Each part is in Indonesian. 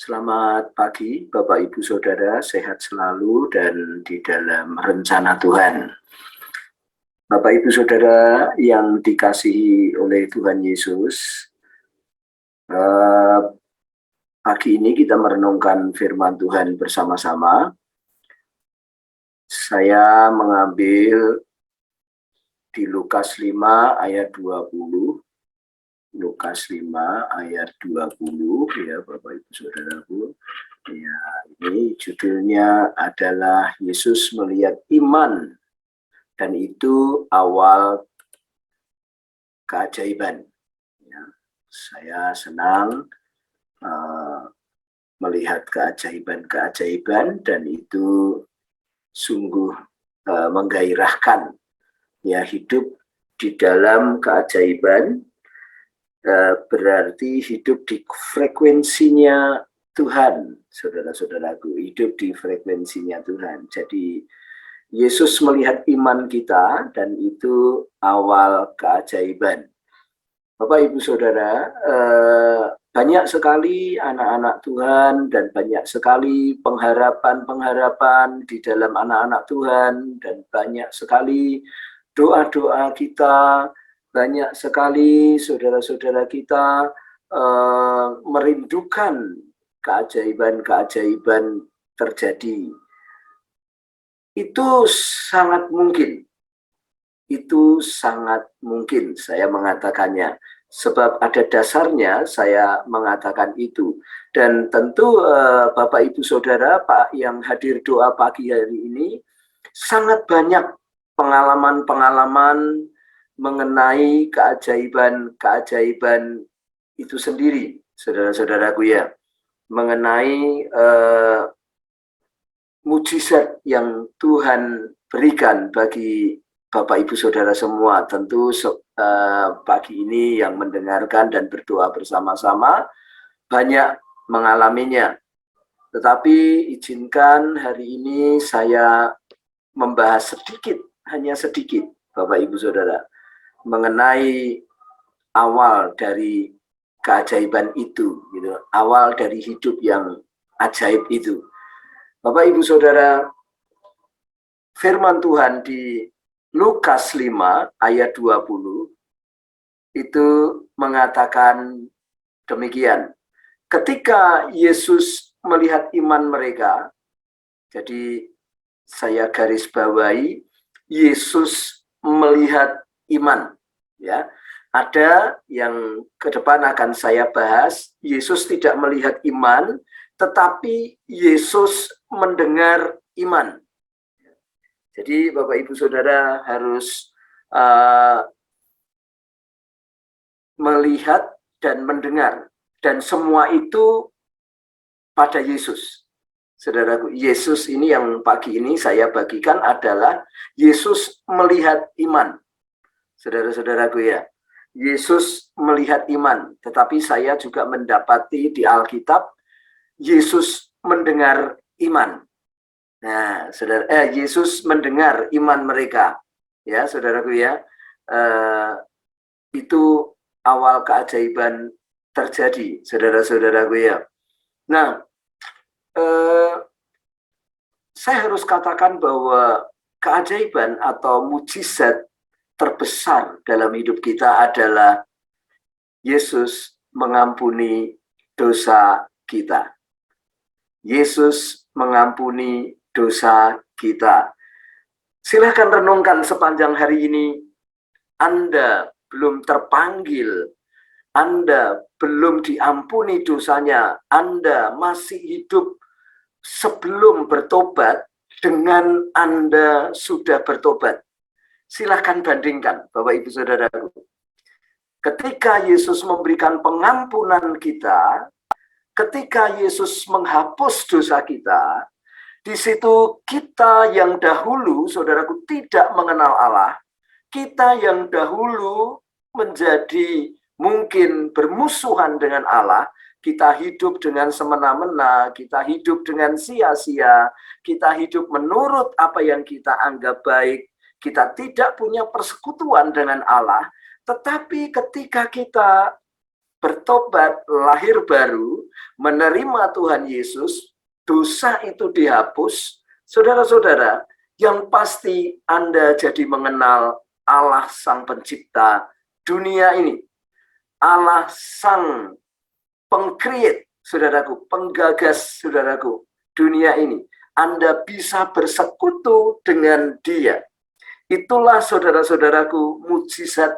Selamat pagi, Bapak Ibu Saudara, sehat selalu dan di dalam rencana Tuhan. Bapak Ibu Saudara yang dikasihi oleh Tuhan Yesus, pagi ini kita merenungkan firman Tuhan bersama-sama. Saya mengambil di Lukas 5 ayat 20. Lukas 5 ayat 20 ya Bapak Ibu Saudaraku. Ya, ini judulnya adalah Yesus melihat iman dan itu awal keajaiban. Ya, saya senang melihat keajaiban-keajaiban dan itu sungguh menggairahkan. Ya, hidup di dalam keajaiban berarti hidup di frekuensinya Tuhan, saudara-saudaraku, hidup di frekuensinya Tuhan. Jadi Yesus melihat iman kita dan itu awal keajaiban. Bapak Ibu Saudara, banyak sekali anak-anak Tuhan dan banyak sekali pengharapan-pengharapan di dalam anak-anak Tuhan dan banyak sekali doa-doa kita, banyak sekali saudara-saudara kita merindukan keajaiban-keajaiban terjadi. Itu sangat mungkin. Itu sangat mungkin saya mengatakannya. Sebab ada dasarnya saya mengatakan itu. Dan tentu Bapak Ibu Saudara Pak yang hadir doa pagi hari ini, sangat banyak pengalaman-pengalaman mengenai keajaiban-keajaiban itu sendiri, saudara-saudaraku ya. Mengenai mujizat yang Tuhan berikan bagi Bapak Ibu Saudara semua. Tentu pagi ini yang mendengarkan dan berdoa bersama-sama banyak mengalaminya. Tetapi izinkan hari ini saya membahas sedikit, hanya sedikit Bapak Ibu Saudara, mengenai awal dari keajaiban itu, gitu. Awal dari hidup yang ajaib itu. Bapak Ibu Saudara, firman Tuhan di Lukas 5 ayat 20 itu mengatakan demikian. Ketika Yesus melihat iman mereka, jadi saya garis bawahi, Yesus melihat iman, ya. Ada yang ke depan akan saya bahas, Yesus tidak melihat iman, tetapi Yesus mendengar iman. Jadi Bapak Ibu Saudara harus melihat dan mendengar, dan semua itu pada Yesus. Saudaraku, Yesus ini yang pagi ini saya bagikan adalah Yesus melihat iman. Saudara-saudaraku ya, Yesus melihat iman, tetapi saya juga mendapati di Alkitab Yesus mendengar iman. Nah, Yesus mendengar iman mereka, ya, saudaraku ya. Itu awal keajaiban terjadi, saudara-saudaraku ya. Nah, saya harus katakan bahwa keajaiban atau mujizat terbesar dalam hidup kita adalah Yesus mengampuni dosa kita. Yesus mengampuni dosa kita. Silahkan renungkan sepanjang hari ini. Anda belum terpanggil, Anda belum diampuni dosanya, Anda masih hidup sebelum bertobat dengan Anda sudah bertobat. Silahkan bandingkan, Bapak Ibu Saudaraku. Ketika Yesus memberikan pengampunan kita, ketika Yesus menghapus dosa kita, di situ kita yang dahulu, saudaraku, tidak mengenal Allah, kita yang dahulu menjadi mungkin bermusuhan dengan Allah, kita hidup dengan semena-mena, kita hidup dengan sia-sia, kita hidup menurut apa yang kita anggap baik, kita tidak punya persekutuan dengan Allah. Tetapi ketika kita bertobat, lahir baru, menerima Tuhan Yesus, dosa itu dihapus, saudara-saudara, yang pasti Anda jadi mengenal Allah Sang Pencipta dunia ini. Allah Sang Pengcreate, saudaraku, penggagas, saudaraku, dunia ini. Anda bisa bersekutu dengan Dia. Itulah, saudara-saudaraku, mukjizat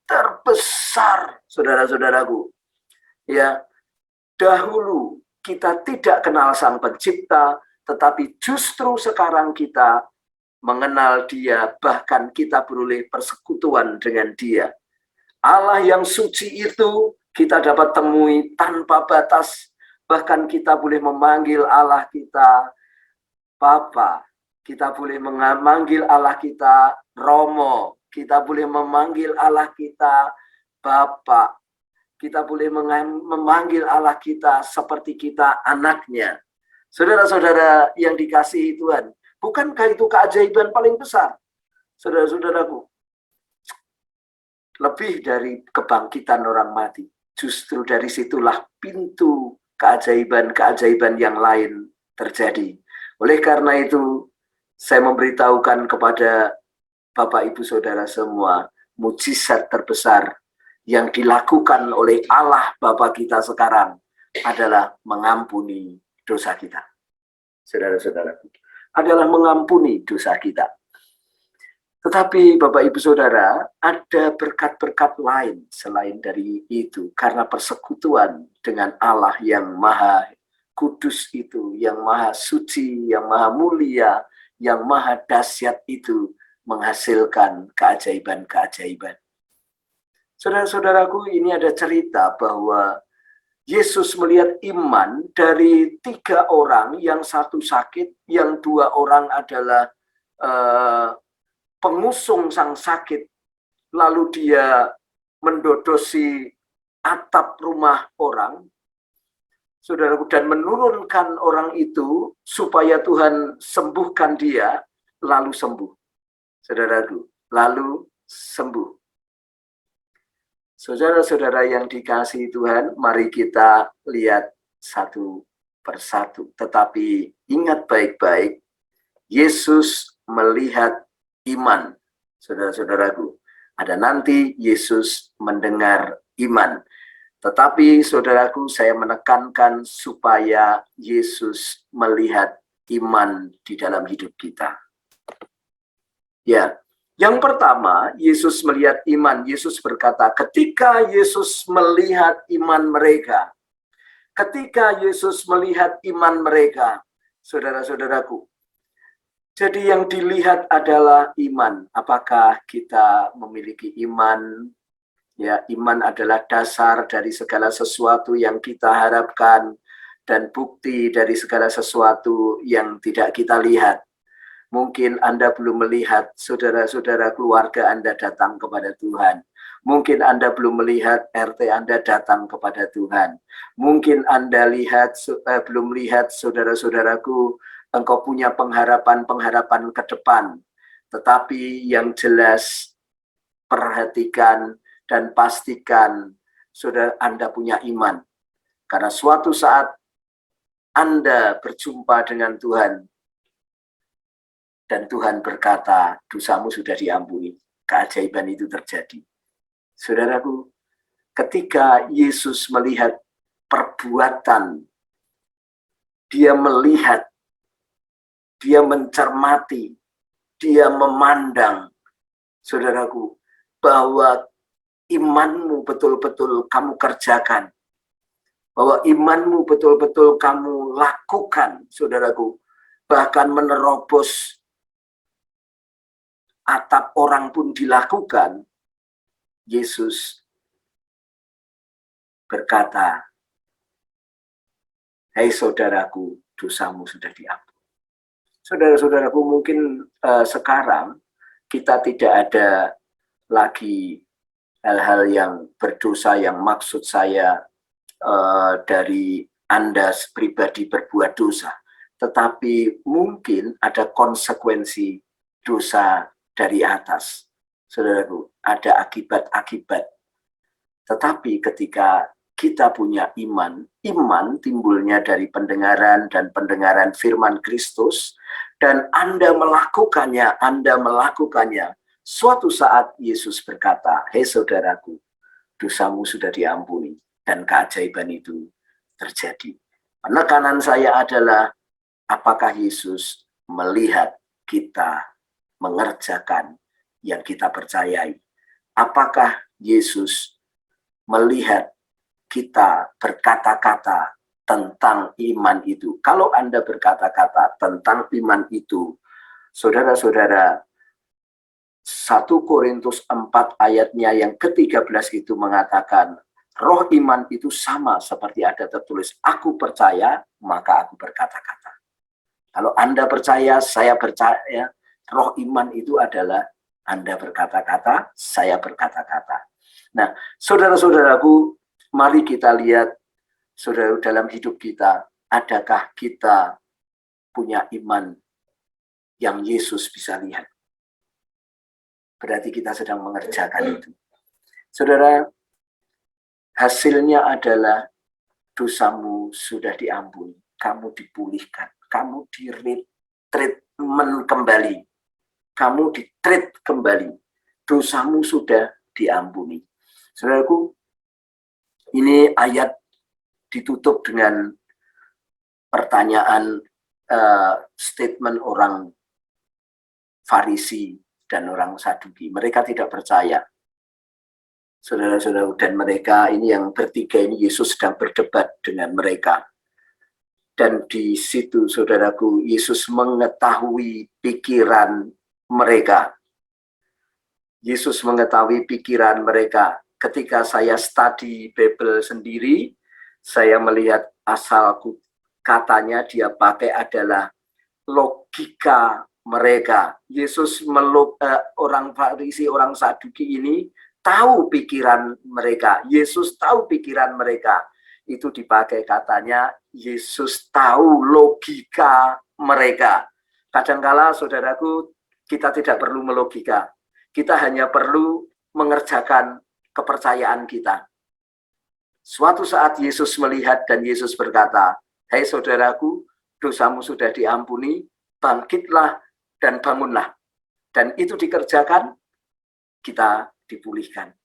terbesar, saudara-saudaraku. Ya, dahulu kita tidak kenal Sang Pencipta, tetapi justru sekarang kita mengenal Dia, bahkan kita beroleh persekutuan dengan Dia. Allah yang suci itu kita dapat temui tanpa batas, bahkan kita boleh memanggil Allah kita Bapa, kita boleh memanggil Allah kita Romo, kita boleh memanggil Allah kita Bapa, kita boleh memanggil Allah kita seperti kita anaknya. Saudara-saudara yang dikasihi Tuhan, bukankah itu keajaiban paling besar? Saudara-saudaraku, lebih dari kebangkitan orang mati. Justru dari situlah pintu keajaiban-keajaiban yang lain terjadi. Oleh karena itu, saya memberitahukan kepada Bapak Ibu Saudara semua, mukjizat terbesar yang dilakukan oleh Allah Bapa kita sekarang adalah mengampuni dosa kita. Saudara-saudara, adalah mengampuni dosa kita. Tetapi Bapak Ibu Saudara, ada berkat-berkat lain selain dari itu. Karena persekutuan dengan Allah yang maha kudus itu, yang maha suci, yang maha mulia, yang maha dahsyat itu menghasilkan keajaiban-keajaiban. Saudara-saudaraku, ini ada cerita bahwa Yesus melihat iman dari 3 orang, yang satu sakit, yang 2 orang adalah pengusung sang sakit, lalu dia mendodosi atap rumah orang, saudaraku, dan menurunkan orang itu supaya Tuhan sembuhkan dia, lalu sembuh. Saudaraku, lalu sembuh. Saudara-saudara yang dikasihi Tuhan, mari kita lihat satu persatu. Tetapi ingat baik-baik, Yesus melihat iman, saudara-saudaraku. Ada nanti Yesus mendengar iman. Tetapi saudaraku, saya menekankan supaya Yesus melihat iman di dalam hidup kita. Ya, yang pertama, Yesus melihat iman. Yesus berkata, ketika Yesus melihat iman mereka, ketika Yesus melihat iman mereka, saudara-saudaraku, jadi yang dilihat adalah iman. Apakah kita memiliki iman? Ya, iman adalah dasar dari segala sesuatu yang kita harapkan dan bukti dari segala sesuatu yang tidak kita lihat. Mungkin Anda belum melihat saudara-saudara keluarga Anda datang kepada Tuhan. Mungkin Anda belum melihat RT Anda datang kepada Tuhan. Mungkin Anda belum lihat saudara-saudaraku, engkau punya pengharapan-pengharapan ke depan. Tetapi yang jelas, perhatikan dan pastikan saudara Anda punya iman. Karena suatu saat Anda berjumpa dengan Tuhan, dan Tuhan berkata, dosamu sudah diampuni. Keajaiban itu terjadi. Saudaraku, ketika Yesus melihat perbuatan, dia melihat, dia mencermati, dia memandang, saudaraku, bahwa imanmu betul-betul kamu kerjakan, bahwa imanmu betul-betul kamu lakukan, saudaraku, bahkan menerobos atap orang pun dilakukan. Yesus berkata, hei saudaraku, dosamu sudah diampuni. Saudara-saudaraku, mungkin sekarang kita tidak ada lagi hal-hal yang berdosa, yang maksud saya dari Anda pribadi berbuat dosa. Tetapi mungkin ada konsekuensi dosa dari atas. Saudaraku, ada akibat-akibat. Tetapi ketika kita punya iman. Iman timbulnya dari pendengaran dan pendengaran firman Kristus, dan Anda melakukannya. Suatu saat Yesus berkata, "Hei saudaraku, dosamu sudah diampuni." Dan keajaiban itu terjadi. Penekanan saya adalah, apakah Yesus melihat kita mengerjakan yang kita percayai? Apakah Yesus melihat kita berkata-kata tentang iman itu? Kalau Anda berkata-kata tentang iman itu, saudara-saudara, 1 Korintus 4 ayatnya yang ke-13 itu mengatakan, roh iman itu sama seperti ada tertulis, aku percaya, maka aku berkata-kata. Kalau Anda percaya, saya percaya, roh iman itu adalah Anda berkata-kata, saya berkata-kata. Nah, saudara-saudaraku, mari kita lihat, saudara, dalam hidup kita, adakah kita punya iman yang Yesus bisa lihat? Berarti kita sedang mengerjakan itu. Saudara, hasilnya adalah dosamu sudah diampuni, kamu dipulihkan, kamu di-treatment kembali, kamu di-treat kembali, dosamu sudah diampuni. Saudaraku, ini ayat ditutup dengan pertanyaan, statement orang Farisi dan orang Saduki. Mereka tidak percaya. Saudara-saudara, dan mereka ini yang bertiga ini, Yesus sedang berdebat dengan mereka. Dan di situ, saudaraku, Yesus mengetahui pikiran mereka. Yesus mengetahui pikiran mereka. Ketika saya study Bible sendiri, saya melihat asal katanya dia pakai adalah logika mereka. Yesus orang Farisi, orang Saduki ini tahu pikiran mereka. Yesus tahu pikiran mereka. Itu dipakai katanya, Yesus tahu logika mereka. Kadangkala, saudaraku, kita tidak perlu melogika. Kita hanya perlu mengerjakan kepercayaan kita. Suatu saat Yesus melihat dan Yesus berkata, "Hei saudaraku, dosamu sudah diampuni, bangkitlah dan bangunlah." Dan itu dikerjakan, kita dipulihkan,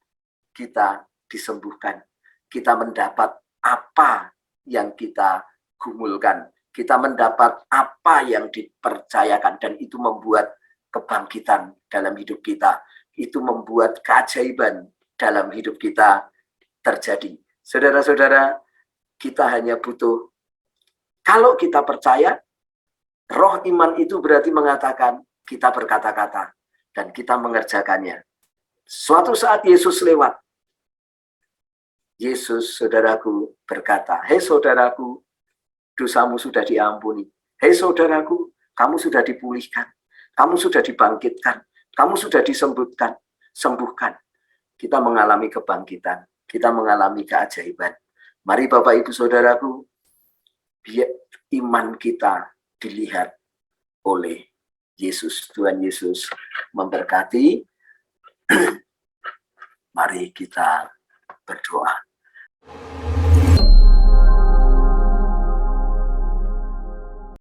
kita disembuhkan, kita mendapat apa yang kita gumulkan, kita mendapat apa yang dipercayakan, dan itu membuat kebangkitan dalam hidup kita, itu membuat keajaiban dalam hidup kita terjadi. Saudara-saudara, kita hanya butuh, kalau kita percaya, roh iman itu berarti mengatakan kita berkata-kata dan kita mengerjakannya. Suatu saat Yesus lewat. Yesus, saudaraku, berkata, "Hei saudaraku, dosamu sudah diampuni. Hei saudaraku, kamu sudah dipulihkan. Kamu sudah dibangkitkan. Kamu sudah sembuhkan." Kita mengalami kebangkitan. Kita mengalami keajaiban. Mari Bapak Ibu Saudaraku, biar iman kita dilihat oleh Yesus. Tuhan Yesus memberkati. Mari kita berdoa.